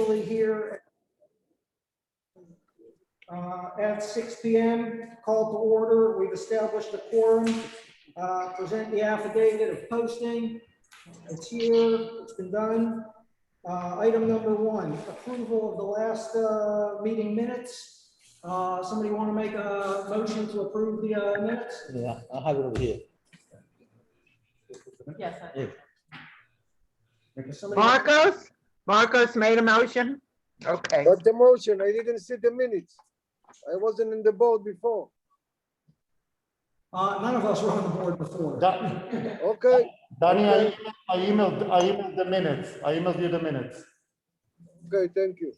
officially here at 6 p.m. Called to order. We've established a quorum. Present the affidavit of posting. It's here. It's been done. Item number 1, approval of the last meeting minutes. Somebody want to make a motion to approve the minutes? Yeah, I have it over here. Yes. Marcos made a motion. Okay. What's the motion? I didn't see the minutes. I wasn't in the board before. None of us were on the board before. Okay. Danny, Okay. I emailed the minutes. I emailed you the minutes. Okay, thank you.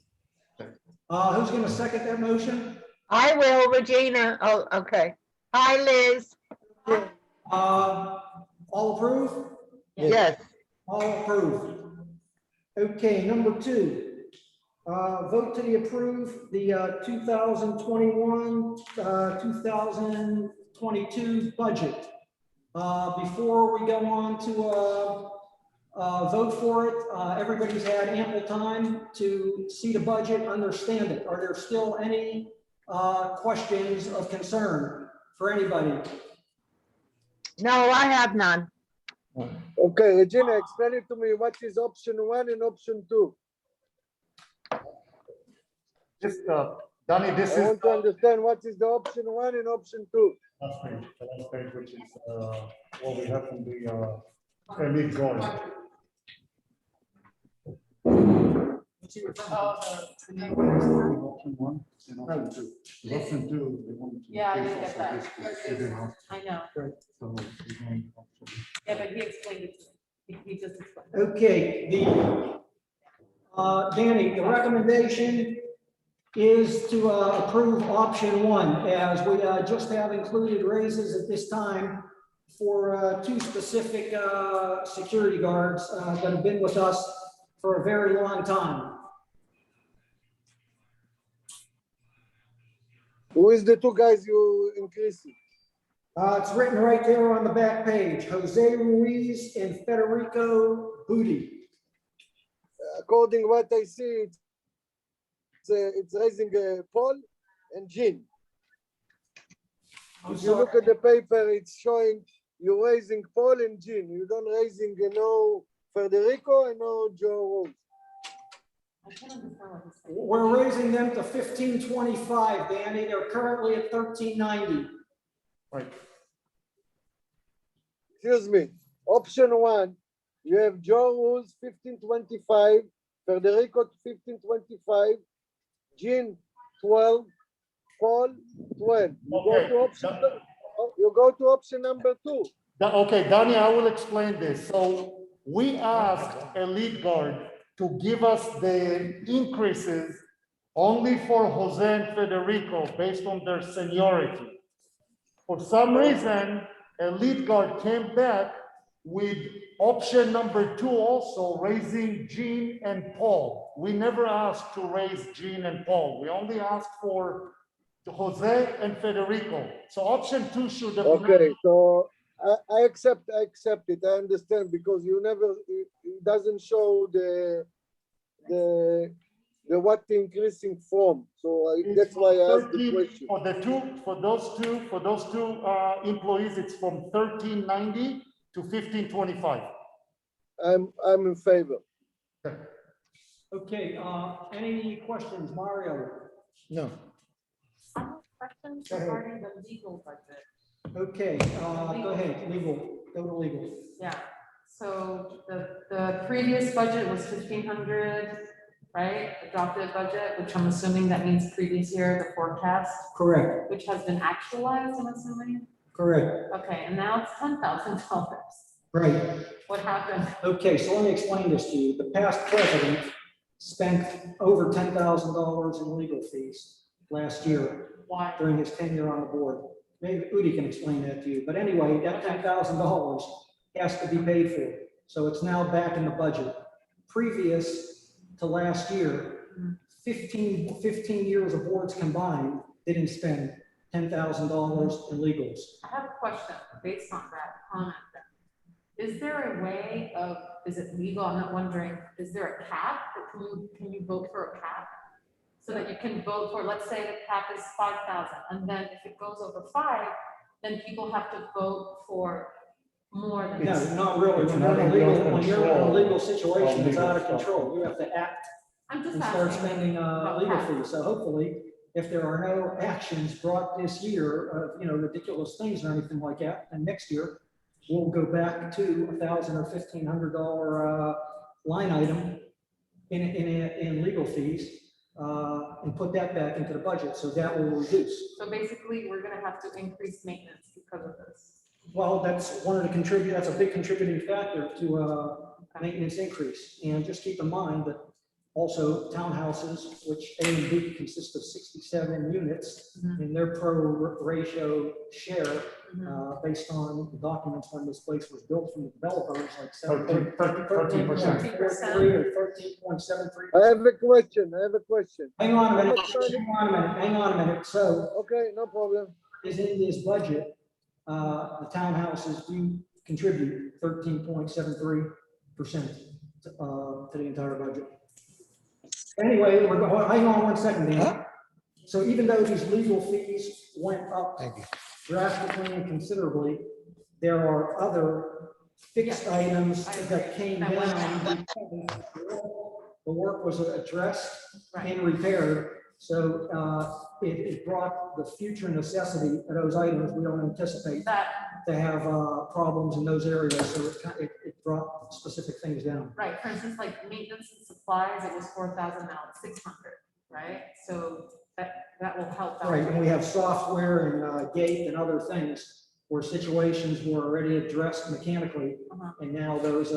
Who's going to second that motion? I will, Regina. Oh, okay. Hi, Liz. All approve? Yes. All approved. Okay, number 2. Vote to approve the 2021, 2022 budget. Before we go on to vote for it, everybody's had ample time to see the budget, understand it. Are there still any questions of concern for anybody? No, I have none. Okay, Regina, explain it to me. What is option 1 and option 2? Just, Danny, this I is want to understand what is the option 1 and option 2. the last page, which is what we have from the elite guard. Option 1 and option 2. Option 2, they want to. Yeah, I didn't get that. I know. So, we're going option. Yeah, but he explained it to me. He just explained. Okay, Danny, the recommendation is to approve option 1, as we just have included raises at this time for 2 specific security guards that have been with us for a very long time. Who is the 2 guys you increasing? It's written right there on the back page, Jose Ruiz and Federico Booty. According to what I see, it's raising Paul and Jean. If you look at the paper, it's showing you're raising Paul and Jean. You don't raising no Federico and no Joe Rose. I can't understand what he's saying. We're raising them to 1525, Danny. They're currently at 1390. Right. Excuse me. Option 1, you have Joe Rose 1525, Federico 1525, Jean 12, Paul 12. You go to option number 2. Okay, Danny, I will explain this. So we asked Elite Guard to give us the increases only for Jose and Federico based on their seniority. For some reason, Elite Guard came back with option number 2 also, raising Jean and Paul. We never asked to raise Jean and Paul. We only asked for Jose and Federico. So option 2 should have. Okay, so I accept it. I understand, because you never, it doesn't show the what increasing from. So that's why I asked the question. For those two employees, it's from 1390 to 1525. I'm in favor. Okay, any questions, Mario? No. I have questions regarding the legal budget. Okay, go ahead, legal, go to legal. Yeah, so the previous budget was 1,500, right? Adopted budget, which I'm assuming that means previous year, the forecast, Correct, which has been actualized, I'm assuming. correct, Okay, and now it's $10,000. right. What happened? Okay, so let me explain this to you. The past president spent over $10,000 in legal fees last year Why? during his tenure on the board. Maybe Udi can explain that to you, but anyway, that $10,000 has to be paid for. So it's now back in the budget. Previous to last year, 15 years of boards combined didn't spend $10,000 in legals. I have a question based on that comment. Is there a way of is it legal? I'm not wondering, is there a cap? Or can you vote for a cap? So that you can vote for, let's say the cap is 5,000, and then if it goes over 5, then people have to vote for more than. No, not really. It's When not you're in in a your legal, when you're in a control legal situation, of it's out of legal control. You have to act I'm just and start asking. spending about legal cap. fees. So hopefully, if there are no actions brought this year of, ridiculous things or anything like that, and next year, we'll go back to $1,000 or $1,500 line item in legal fees, and put that back into the budget. So that will reduce. So basically, we're gonna have to increase maintenance because of this. Well, that's one of the that's a big contributing factor to maintenance increase. And just keep in mind that also townhouses, which A and B consist of 67 units in their pro ratio share, based on the documents when this place was built from the developers, like 13%. 13.43 or 13.73. I have a question. Hang on a How minute, much money? hang on a minute. So Okay, no problem. is in this budget, the townhouses do contribute 13.73% to the entire budget. Anyway, we're going, hang on one second, Dan. So even though these legal fees went up drastically and considerably, there are other fixed items that came down because the work was addressed and repaired. So it brought the future necessity of those items. We don't anticipate to have problems in those areas. So it brought specific things down. Right, for instance, like maintenance and supplies, it was 4,000, now it's 600, right? So that will help out. Right, and we have software and gate and other things where situations were already addressed mechanically, and now those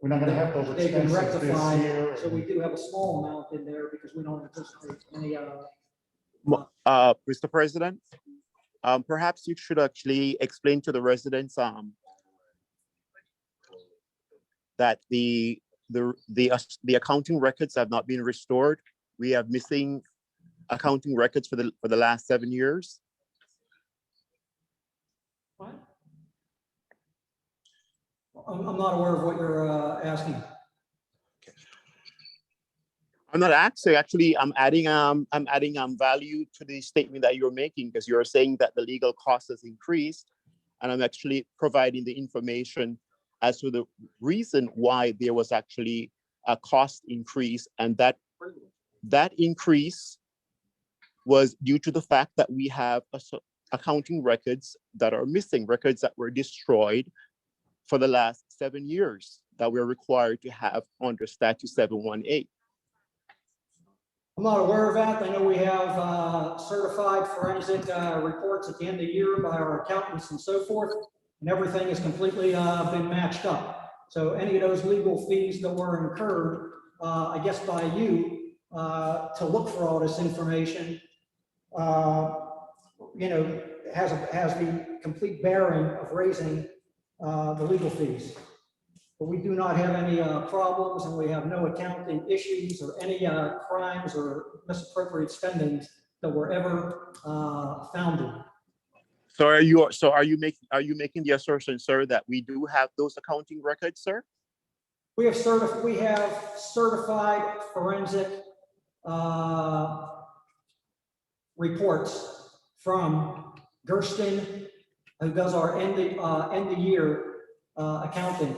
We're not gonna have those they've been expenses this rectified. year. So we do have a small amount in there because we don't anticipate any. Mr. President, perhaps you should actually explain to the residents that the accounting records have not been restored. We have missing accounting records for the last 7 years. What? I'm not aware of what you're asking. I'm not asking, actually, I'm adding value to the statement that you're making, because you're saying that the legal cost has increased, and I'm actually providing the information as to the reason why there was actually a cost increase, and that increase was due to the fact that we have accounting records that are missing, records that were destroyed for the last 7 years that we're required to have under Statute 718. I'm not aware of that. I know we have certified forensic reports at the end of the year by our accountants and so forth, and everything has completely been matched up. So any of those legal fees that were incurred, I guess by you, to look for all this information, has the complete bearing of raising the legal fees. But we do not have any problems, and we have no accounting issues or any crimes or misappropriate spendings that were ever founded. So are you making the assertion, sir, that we do have those accounting records, sir? We have certified forensic reports from Gersten, who does our end of year accounting.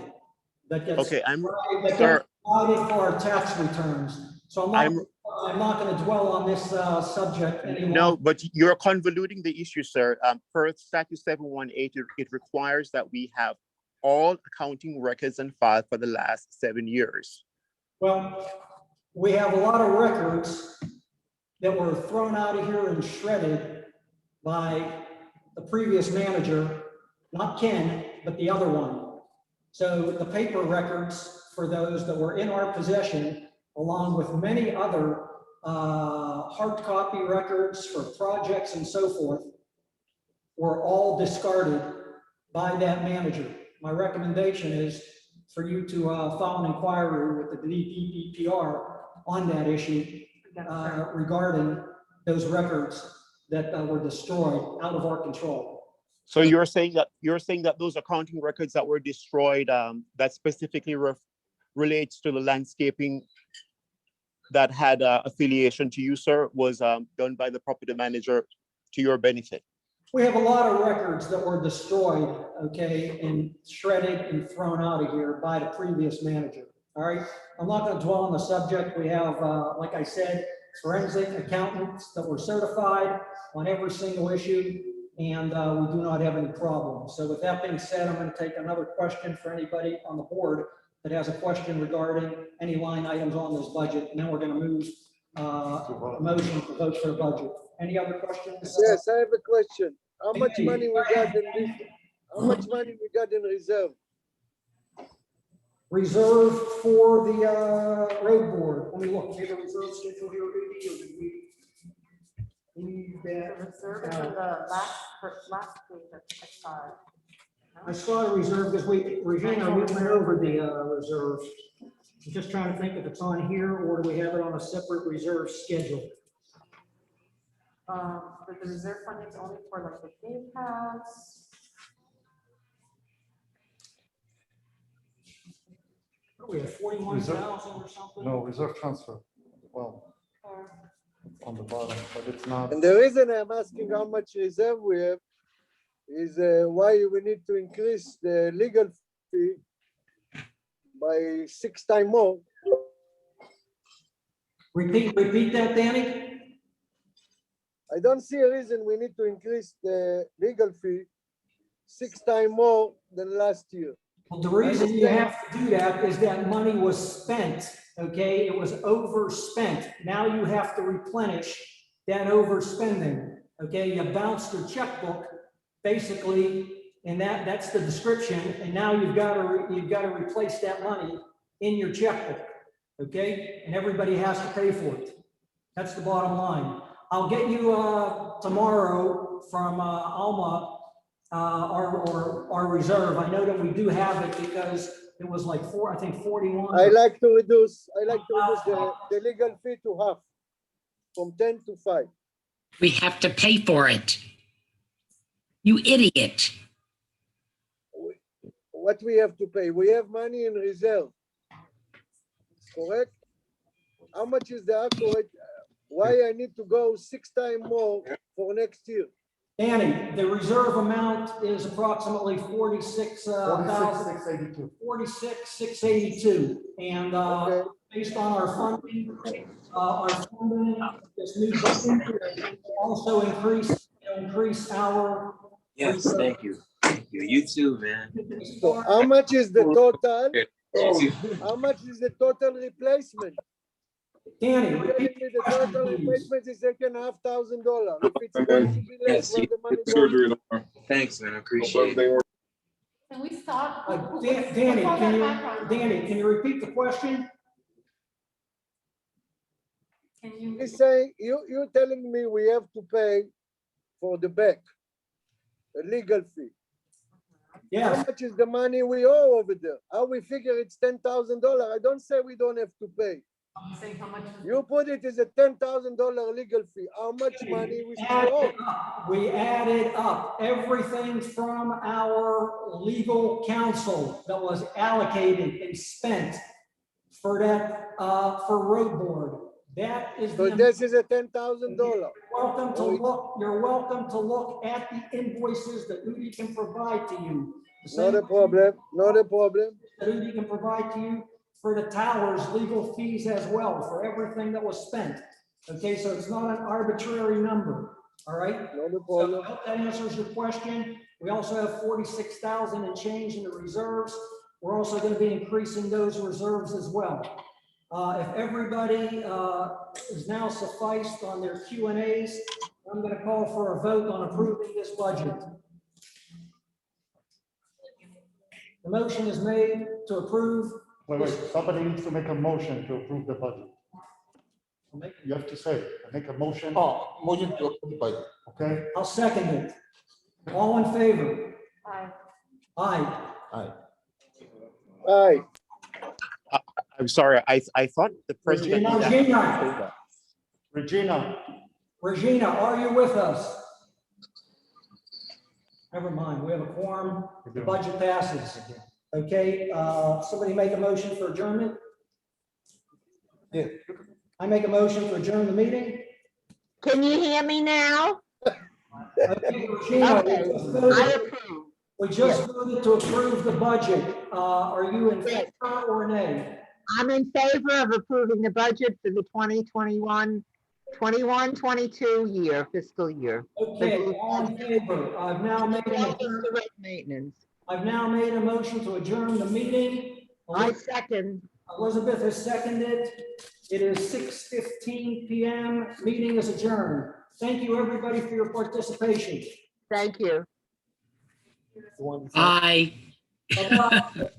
That gets Okay, audited sir, for our tax returns. So I'm not going to dwell on this subject anymore. no, but you're convoluting the issue, sir. Per Statute 718, it requires that we have all accounting records and files for the last 7 years. Well, we have a lot of records that were thrown out of here and shredded by the previous manager, not Ken, but the other one. So the paper records for those that were in our possession, along with many other hard copy records for projects and so forth, were all discarded by that manager. My recommendation is for you to file an inquiry with the DPPR on that issue regarding those records that were destroyed out of our control. So you're saying that those accounting records that were destroyed, that specifically relates to the landscaping that had affiliation to you, sir, was done by the property manager to your benefit. We have a lot of records that were destroyed, okay, and shredded and thrown out of here by the previous manager, all right? I'm not gonna dwell on the subject. We have, like I said, forensic accountants that were certified on every single issue, and we do not have any problems. So with that being said, I'm gonna take another question for anybody on the board that has a question regarding any line items on this budget, and then we're gonna move a motion to vote for the budget. Any other questions? Yes, I have a question. How much money we got in this? How much money we got in reserve? Reserve for the road board. Let me look, we have a reserve schedule here, Rudy, or did we? Leave The that reserve is in out. the last page that I saw. I saw the reserve because Regina, we went over the reserve. I'm just trying to think if it's on here or do we have it on a separate reserve schedule? But the reserve fund is only for like the day pass. What do we have, 41,000 or something? No, reserve transfer. Well, it's on the bottom, but it's not. And the reason I'm asking how much reserve we have is why we need to increase the legal fee by 6 times more. Repeat that, Danny? I don't see a reason we need to increase the legal fee 6 times more than last year. Well, the reason you have to do that is that money was spent, okay? It was overspent. Now you have to replenish that overspending, okay? You bounced your checkbook, basically, and that's the description. And now you've got to replace that money in your checkbook, okay? And everybody has to pay for it. That's the bottom line. I'll get you tomorrow from Alma our reserve. I know that we do have it because it was like 41. I like to reduce the legal fee to half, from 10 to 5. We have to pay for it. You idiot. What we have to pay? We have money in reserve. Correct? How much is the accurate? Why I need to go 6 times more for next year? Danny, the reserve amount is approximately 46,682. 46,682. And Okay. based on our funding, this new budget will also increase our. Yes, thank you. Thank you. You too, man. So how much is the total? You too. How much is the total replacement? Danny, You're telling me the question, total please. replacement is $8,500. If it's going to be less, Yes, where you the money get goes? surgery tomorrow. Thanks, man. I appreciate it. Can we stop? Danny, What's all can that you, background? can you repeat the question? Can you? He's saying, you're telling me we have to pay for the back, a legal fee. How Yes, much is the money we owe over there? How we figure it's $10,000? I don't say we don't have to pay. I'm saying how much? You put it as a $10,000 legal fee. How much money we still owe? we added up everything from our legal counsel that was allocated and spent for that, for road board. That is. So the this is a $10,000. You're welcome to look at the invoices that Udi can provide to you. The Not a same problem, not a problem. That Udi can provide to you for the tower's legal fees as well, for everything that was spent. Okay, so it's not an arbitrary number, all right? Not a So I problem. hope that answers your question. We also have 46,000 and change in the reserves. We're also going to be increasing those reserves as well. If everybody is now sufficed on their Q&As, I'm going to call for a vote on approving this budget. The motion is made to approve. Wait, somebody needs to make a motion to approve the budget. You have to say, make a motion, Motion to approve the budget. okay? I'll second it. All in favor? Aye. Aye. Aye. Aye. I'm sorry, I thought the president. Regina, are you with us? Never mind, we have a quorum, the budget passes. Okay, somebody make a motion for adjournment? Yeah. I make a motion to adjourn the meeting? Can you hear me now? Okay, Regina, Okay, I approve. we just voted to approve the budget. Are you in Yes. favor or nay? I'm in favor of approving the budget for the 21-22 fiscal year. Okay, all in favor. I've now made Delvista Road Maintenance. a motion to adjourn the meeting. I second. Elizabeth has seconded. It is 6:15 PM. Meeting is adjourned. Thank you, everybody, for your participation. Thank you. Bye. Bye-bye.